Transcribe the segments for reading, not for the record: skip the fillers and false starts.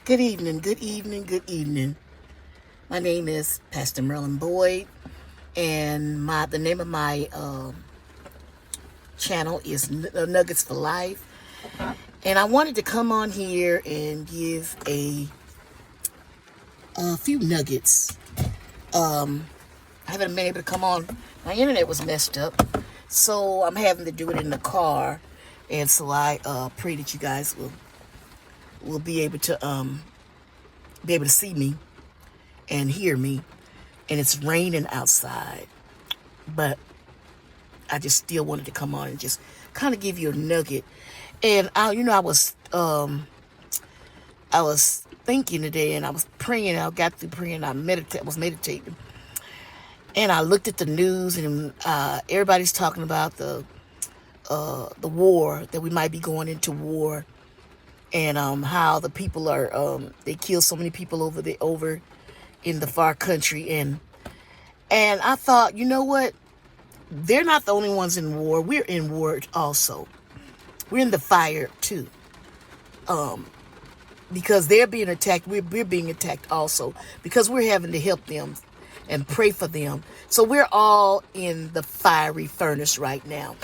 Good evening, good evening, good evening. My name is Pastor Merlin Boyd, and the name of my channel is Nuggets for Life. And I wanted to come on here and give a few nuggets. I haven't been able to come on. My internet was messed up, so I'm having to do it in the car. And so I pray that you guys will be able to see me and hear me. And it's raining outside, but I just still wanted to come on and just kind of give you a nugget. And I was thinking today, and I was praying. I got through praying. I was meditating, and I looked at the news, and everybody's talking about the war, that we might be going into war, and how the people are they kill so many people over in the far country, and I thought, you know what? They're not the only ones in war. We're in war also. We're in the fire too. Because they're being attacked, we're being attacked also. Because we're having to help them and pray for them. So we're all in the fiery furnace right now.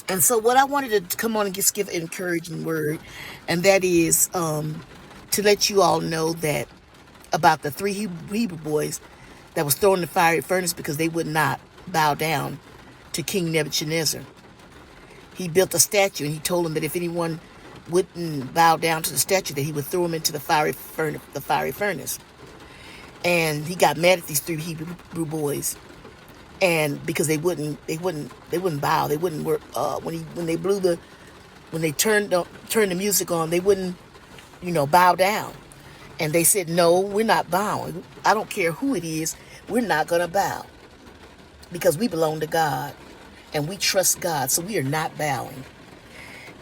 And so what I wanted to come on and just give an encouraging word, and that is to let you all know that about the three Hebrew boys that was thrown in the fiery furnace because they would not bow down to King Nebuchadnezzar. He built a statue, and he told them that if anyone wouldn't bow down to the statue, that he would throw them into the fiery furnace. And he got mad at these three Hebrew boys, and because they wouldn't bow, they wouldn't work. When they turned the music on, they wouldn't, bow down. And they said, no, we're not bowing. I don't care who it is. We're not going to bow because we belong to God and we trust God. So we are not bowing.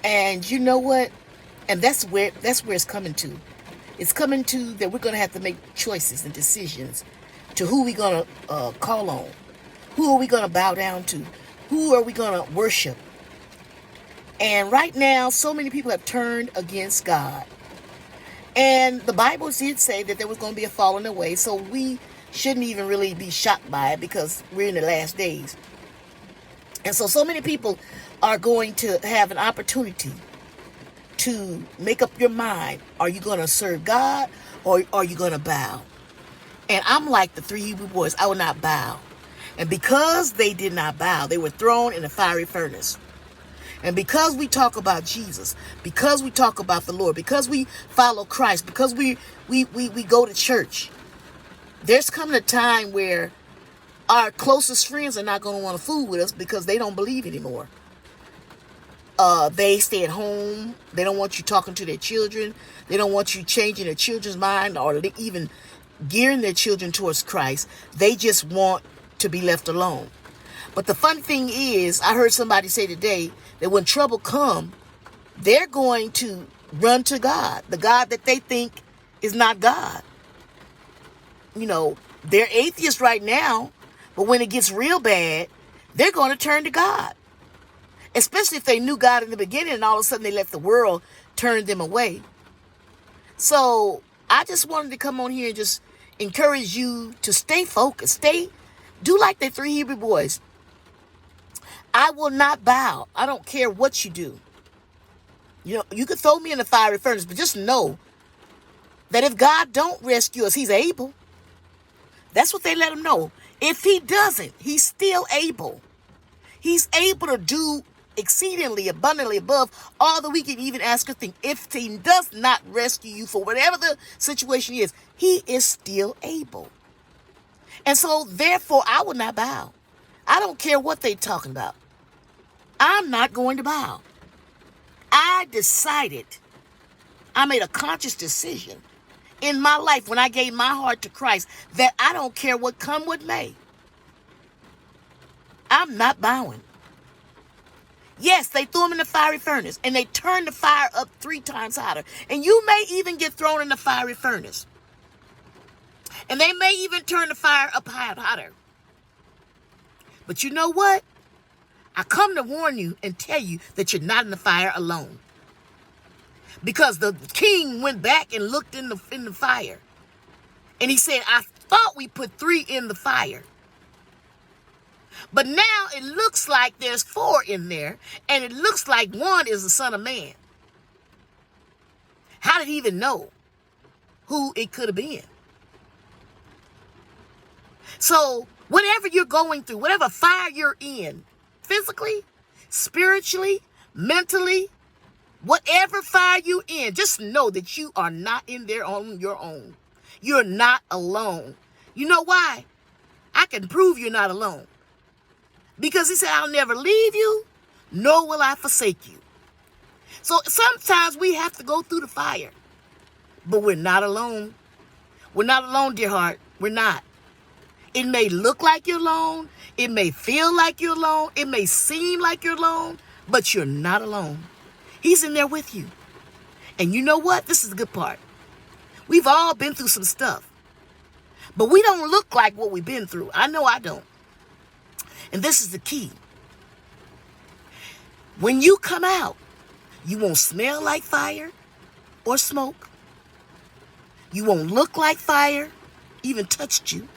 And you know what? And that's where it's coming to. It's coming to that we're going to have to make choices and decisions to who we're going to call on. Who are we going to bow down to? Who are we going to worship? And right now, so many people have turned against God. And the Bible did say that there was going to be a falling away, so we shouldn't even really be shocked by it because we're in the last days. And so many people are going to have an opportunity to make up your mind. Are you going to serve God or are you going to bow? And I'm like the three Hebrew boys. I will not bow. And because they did not bow, they were thrown in the fiery furnace. And because we talk about Jesus, because we talk about the Lord, because we follow Christ, because we go to church, there's coming a time where our closest friends are not going to want to fool with us because they don't believe anymore. They stay at home. They don't want you talking to their children. They don't want you changing their children's mind or even gearing their children towards Christ. They just want to be left alone. But the fun thing is, I heard somebody say today that when trouble comes, they're going to run to God, the God that they think is not God. They're atheists right now, but when it gets real bad, they're going to turn to God. Especially if they knew God in the beginning and all of a sudden they let the world turn them away. So I just wanted to come on here and just encourage you to stay focused. Do like the three Hebrew boys. I will not bow. I don't care what you do. You could throw me in the fiery furnace, but just know that if God don't rescue us, he's able. That's what they let him know. If he doesn't, he's still able. He's able to do exceedingly abundantly above all that we can even ask or think. If he does not rescue you for whatever the situation is, he is still able. And so therefore I will not bow. I don't care what they're talking about. I'm not going to bow. I made a conscious decision in my life when I gave my heart to Christ that I don't care what come what may. I'm not bowing. Yes, they threw him in the fiery furnace and they turned the fire up 3 times hotter. And you may even get thrown in the fiery furnace. And they may even turn the fire up hotter. But you know what? I come to warn you and tell you that you're not in the fire alone. Because the king went back and looked in the fire. And he said, I thought we put 3 in the fire. But now it looks like there's 4 in there. And it looks like 1 is the Son of Man. How did he even know who it could have been? So whatever you're going through, whatever fire you're in, physically, spiritually, mentally, whatever fire you're in, just know that you are not in there on your own. You're not alone. You know why? I can prove you're not alone. Because he said, I'll never leave you, nor will I forsake you. So sometimes we have to go through the fire. But we're not alone. We're not alone, dear heart. We're not. It may look like you're alone. It may feel like you're alone. It may seem like you're alone. But you're not alone. He's in there with you. And you know what? This is the good part. We've all been through some stuff. But we don't look like what we've been through. I know I don't. And this is the key. When you come out, you won't smell like fire or smoke. You won't look like fire, even touched you.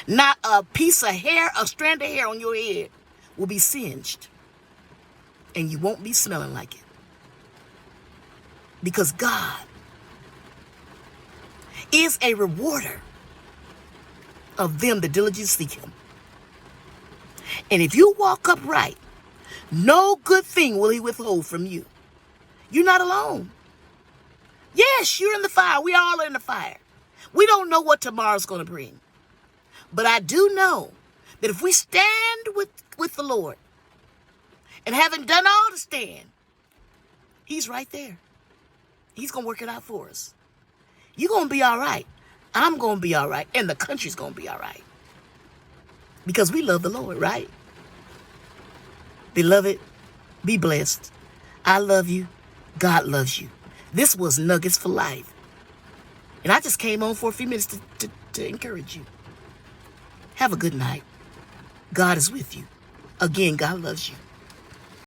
Not a piece of hair, a strand of hair on your head will be singed. And you won't be smelling like it. Because God is a rewarder of them that diligently seek him. And if you walk upright, no good thing will he withhold from you. You're not alone. Yes, you're in the fire. We all are in the fire. We don't know what tomorrow's going to bring. But I do know that if we stand with the Lord and having done all to stand, he's right there. He's going to work it out for us. You're going to be all right. I'm going to be all right. And the country's going to be all right. Because we love the Lord, right? Beloved, be blessed. I love you. God loves you. This was Nuggets for Life. And I just came on for a few minutes to encourage you. Have a good night. God is with you. Again, God loves you.